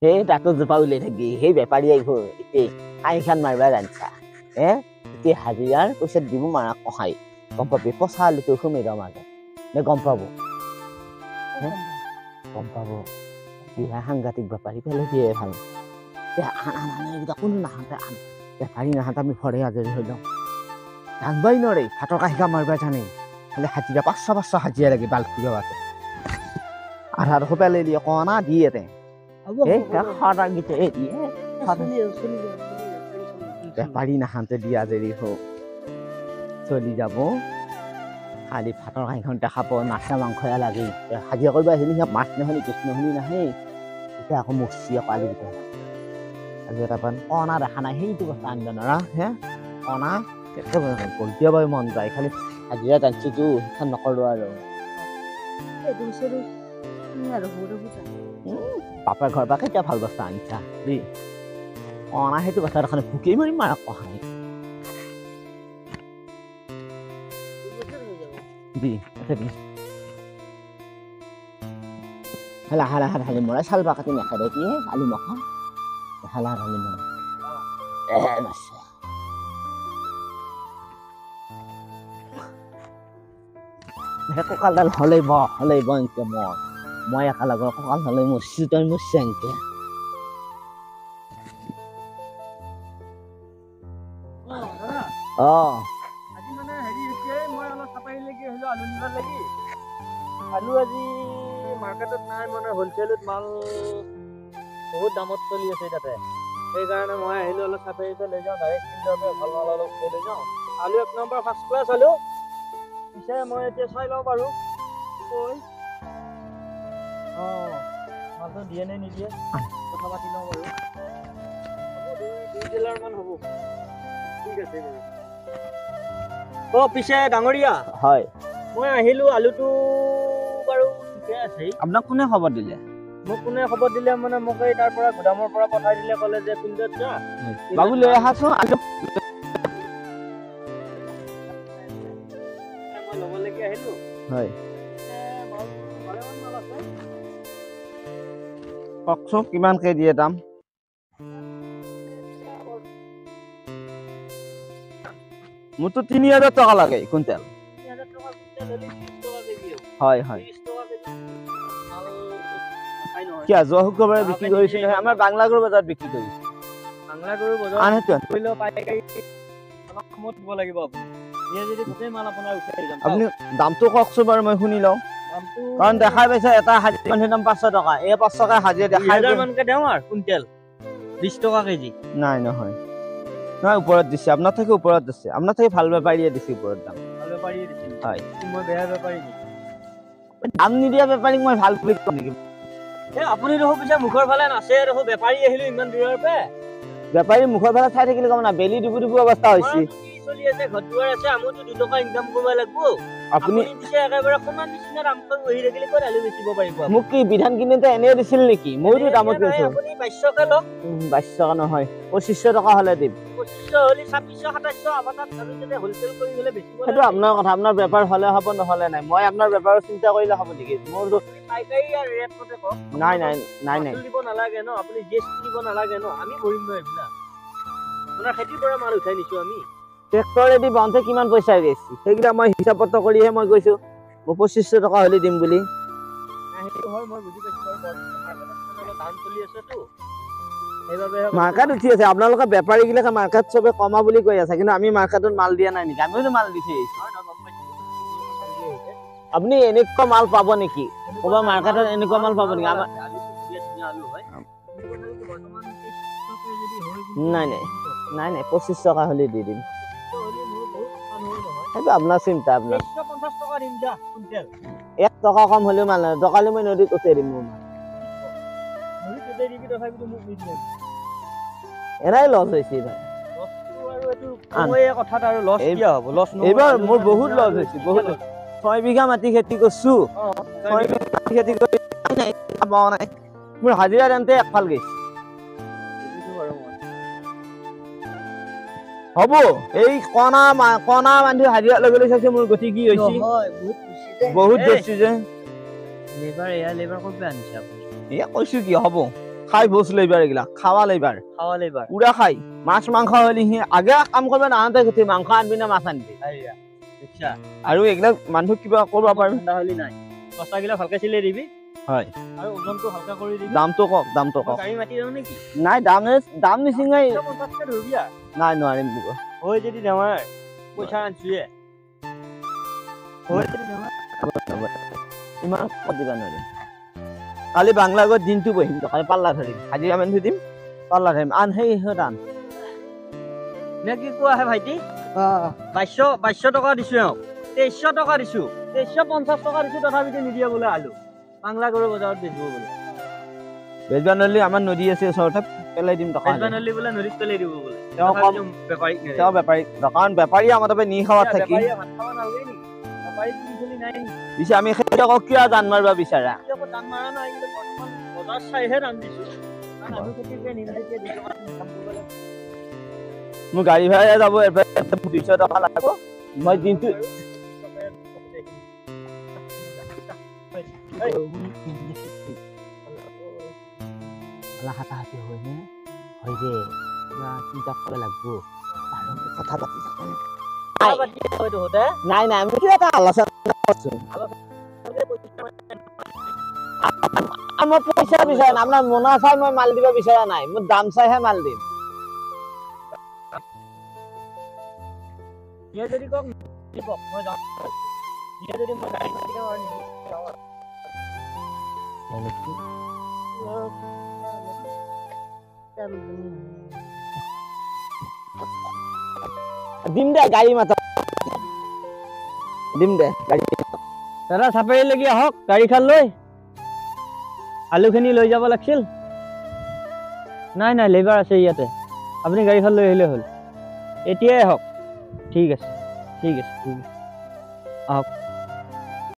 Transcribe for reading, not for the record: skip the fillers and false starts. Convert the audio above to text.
সেই তাতো জোপা উলাই থাকি সেই বেপাৰী আহিব এতিয়া কাঁহীখন মাৰিবা জানছা এতিয়া হাজিৰাৰ পইচা দিব মাৰা কহাই গম পাবি পচা আলুটো সোমাই যাওঁ মাজত নে গম পাব কিবা সাংঘাতিক বেপাৰী পেলাই দিয়ে ভাল কোনো নাহাতে আন বেপাৰী নাহাতে আমি ঘৰে আজৰি হৈ যাওঁ জানবাই নৰে ভাতৰ কাঁহীকা মাৰিবা জানে খালি হাজিৰা 500 হাজিৰা লাগে বাল্ক যোৱাটো আধা ৰস পেলাই দিয়ে কণা দিয়ে তে বেপাৰী নাহাতে দিয়া আজৰি হওক চলি যাব খালি ভাতৰ কাঁহীখন দেখা পাব মাছা মাংসয়া লাগে হাজিৰা কৰিব আহিলে সিহঁত মাছ নহনি গোচ নহনি নাহে এতিয়া আকৌ মচি আকৌ আলি ভিতৰত আজি এটা কণা দেখা নাই সেইটো কথা আনিব নোৱাৰা কণা কেতিয়াবাই মন যায় খালি হাজিৰা জানিছোতো সেইখন নকৰো আৰু বাপেৰ ঘৰ পৰা কেতিয়া ভাল বস্তু আনিছা দেই কণা সেইটো কথা দেখা নাই ভুকি মাৰি মাৰা কহাই হালা হালা হালা হালি মৰা চাল বাকাতি নেখাই দে কি আলু মাখা হালা হালি মৰা মাছে কঁকালডাল হলেই ব এনেকে মই একা লগৰ কঁকাল হলে মৰছি তই মৰছি এনেকে আলু আজি মাৰ্কেটত নাই মানে হোলচেলত মাল বহুত দামত চলি আছে তাতে সেইকাৰণে মই আহিলো অলপ চাপেৰিতে লৈ যাওঁ ডাইৰেক্ট কিনতে ভাল মাল অলপ লৈ যাওঁ আলু 1 নম্বৰ ফাৰ্ষ্ট ক্লাছ আলু পিছে মই এতিয়া চাই লওঁ বাৰু মালটো দিয়ে নে নিদিয়ে কথা পাতি লওঁ বাৰু দুই ডিলাৰ মান হ'ব ঠিক আছে বাৰু পিছে ডাঙৰীয়া হয় মই আহিলো আলুটো বাৰু ঠিকে আছে আপোনাক কোনে খবৰ দিলে মোক কোনে খবৰ দিলে মানে মোক এই তাৰ পৰা গোদামৰ পৰা পঠাই দিলে ক'লে যে পিণ্ডত যা বাবু লৈ আহাচোন আলু মই ল'বলৈকে আহিলো হয় মাল আছে কওকচোন কিমানকে দিয়ে দাম মোৰতো 3000 টকা লাগে কুইণ্টেল হয় হয় কিয় যোৱা শুক্ৰবাৰে বিক্ৰী কৰিছে নহয় আমাৰ বাংলাগড় বজাৰত বিক্ৰী কৰিছে বাংলাগড় বজাৰত কৰিলেও পাইকাৰী কমত দিব লাগিব যদি গোটেই মাল আপোনাৰ উঠাই যাম আপুনি দামটো কওকচোন বাৰু মই শুনি লওঁ কাৰণ দেখাই পাইছে এটা হাজিৰা দাম 500 টকা এই 500 টকা হাজিৰা দেখাই 2000 মানকে দেও আৰু কুইণ্টেল 20 টকা কেজি নাই নহয় নহয় ওপৰত দিছে আপোনাৰ থেকে ওপৰত দিছে আপোনাৰ থেকে ভাল বেপাৰীয়ে দিছে ওপৰত দাম ভাল বেপাৰীয়ে দিছে হয় মই বেয়া বেপাৰী নেকি দাম নিদিয়া বেপাৰীক মই ভাল বুলি কম নেকি আপুনি দেখো পিছে মুখৰ ফালে নাচে দেখো বেপাৰী আহিলো ইমান দূৰৰ পৰা বেপাৰী মুখৰ ফালে চাই থাকিলে কম না বেলি ডুবু ডুবু অৱস্থা হৈছে চলি আছে ঘৰ দুৱাৰ আছে আমোতো 2 টকা ইনকাম কৰিব লাগিব আপুনি পিছে একেবাৰে সমান নিচিনা দামখন বহি থাকিলে ক'ত আলু বেচিব পাৰিব মোক কি বিধান কিনোতে এনে দিছিল নেকি মইতো দামত কৈছো আপুনি 2200 কে লওক 22 টকা নহয় 2500 টকা হলে দিম 2500 হলি 2600 2700 আমাৰ তাত আমি যদি হোলসেল কৰি হলে বেচিব সেইটো আপোনাৰ কথা আপোনাৰ বেপাৰ হলে হ'ব নহলে নাই মই আপোনাৰ বেপাৰৰ চিন্তা কৰিলে হ'ব নেকি মোৰতো পাইকাৰী আৰু ৰেট মতে কওক নাই নাই নাই নাই দিব নালাগে ন আপুনি জিএসটি দিব নালাগে ন আমি কৰিম ন এইবিলাক আপোনাৰ খেতিৰ পৰা মাল উঠাই নিছো আমি ট্ৰেক্টৰেদি বাউন্তে কিমান পইচা গৈছে সেইকেইটা মই হিচাপ পত্ৰ কৰিহে মই কৈছো মই 2500 টকা হলে দিম বুলি সেইটো হয় মই বুজি পাইছো মাৰ্কেটত দাম চলি আছে তো সেইবাবে মাৰ্কেট উঠি আছে আপোনালোকৰ বেপাৰী গিলাকে মাৰ্কেট চবে কমা বুলি কৈ আছে কিন্তু আমি মাৰ্কেটত মাল দিয়া নাই নেকি আমিও মাল দি থৈ আহিছো আপুনি এনেকুৱা মাল পাব নেকি ক'বা মাৰ্কেটত এনেকুৱা মাল পাব নেকি আমাৰ নাই নাই নাই নাই 25 টকা হলে দি দিম সেইটো আপোনাৰ চিন্তা আপোনাৰ 150 টকা দিম দা কুইণ্টেল 1 টকা কম হলেও মাল নাই টকালে মই নদীত উঠাই দিম মোৰ মাল নদীত উঠাই দিবি তথাপিতো মোক নিদিয়ে এৰাই লছ হৈছে ভাই আৰু এটো মই কথাত আৰু লছ কিয়া হ'ব লছ নহয় এবাৰ মোৰ বহুত লছ হৈছে বহুত 6 বিঘা মাটি খেতি কৰছো 6 বিঘা মাটি খেতি কৰি নাই পাও নাই মোৰ হাজিৰা দেনতে একফাল গৈছে হ'ব এই কণা বান্ধি হাজিৰা লবলৈ চাইছে মোৰ গতি কি হৈছে বহুত বেছি যে লেবাৰ এয়া লেবাৰ ক'ত আনিছে আপুনি এয়া কৈছো কি হ'ব খাই ভোজ লেবার এগুলা খাওয়া লেবার খাওয়া লেবার পুরা খাই মাছ মাংস হলে সি আগে কাম করবে নাহাতে গতি মাংস আনবি না মাছ আনবি আইয়া আচ্ছা আৰু এইবিলাক মানুহ কিবা কৰিব পাৰিম ঠাণ্ডা হলি নাই বস্তাগিলা ভালকে চিলাই দিবি হয় আৰু ওজনটো হালকা কৰি দিবি দামটো কওক দামটো মই কওক গাড়ী মাতি যাওঁ নেকি নাই দাম নিচিঙাই 150 কে ধৰিবি আ নাই নোৱাৰিম দিব হৈ যদি দেৱাই পইচা আনছিয়ে হৈ যদি দেৱাই ইমান কত দিবা নোৱাৰিম কালি বাংলাগত দিনটো বহিম কালি পাল্লা ধৰিম হাজিৰা মানুহ দিম পাল্লা ধৰিম আন সেই আন নে কি কোৱা হে ভাইটি 2200 টকা দিছো এওঁ 2300 টকা দিছো 2350 টকা দিছো তথাপিতো নিদিয়ে বোলে আলু বাংলা গৰু বজাৰত বেচিব বোলে বেজবা নলি আমাৰ নদী আছে ওচৰতে পেলাই দিম টকা বেচবা নলি বোলে নদীত পেলাই দিব বোলে তেওঁ কম বেপাৰীক তেওঁ বেপাৰী দোকান বেপাৰী আমাৰ তাতে নি খাৱাত থাকি বেপাৰীয়ে ভাত খাব নালাগে নেকি বেপাৰী কিনি নাই নেকি পিছে আমি খেতিয়কক কিয় দান মাৰিব বিচাৰা কিয়কো দাম মাৰা নাই কিন্তু বৰ্তমান বজাৰ চাইহে দাম দিছো কাৰণ আমি খেতিকে নিজাকে 2 টকা কাম কৰিব লাগে মোৰ গাড়ী ভাড়া যাব 200 টকা লাগিব মই দিনটো হাতাহাতি হয় নে হয় দে না চিন্তা কৰিব লাগিব কথা পাতি নাই নাই আমি কিবা এটা আলোচনা করছো আমার পয়সা বিচার না আপনার মুনাফায় মই মাল দিব বিচারা নাই মোর দাম চাইহে মাল দিম ইয়ে যদি কক দিব মই যাম ইয়ে যদি মই গাড়ী মাতি যাওঁ আৰু দিম দে গাড়ী মাতা দিম দে গাড়ী দাদা চাপৰিলৈকে আহক গাড়ীখন লৈ আলুখিনি লৈ যাব লাগিছিল নাই নাই লেবাৰ আছে ইয়াতে আপুনি গাড়ীখন লৈ আহিলে হ'ল এতিয়াই আহক ঠিক আছে আহক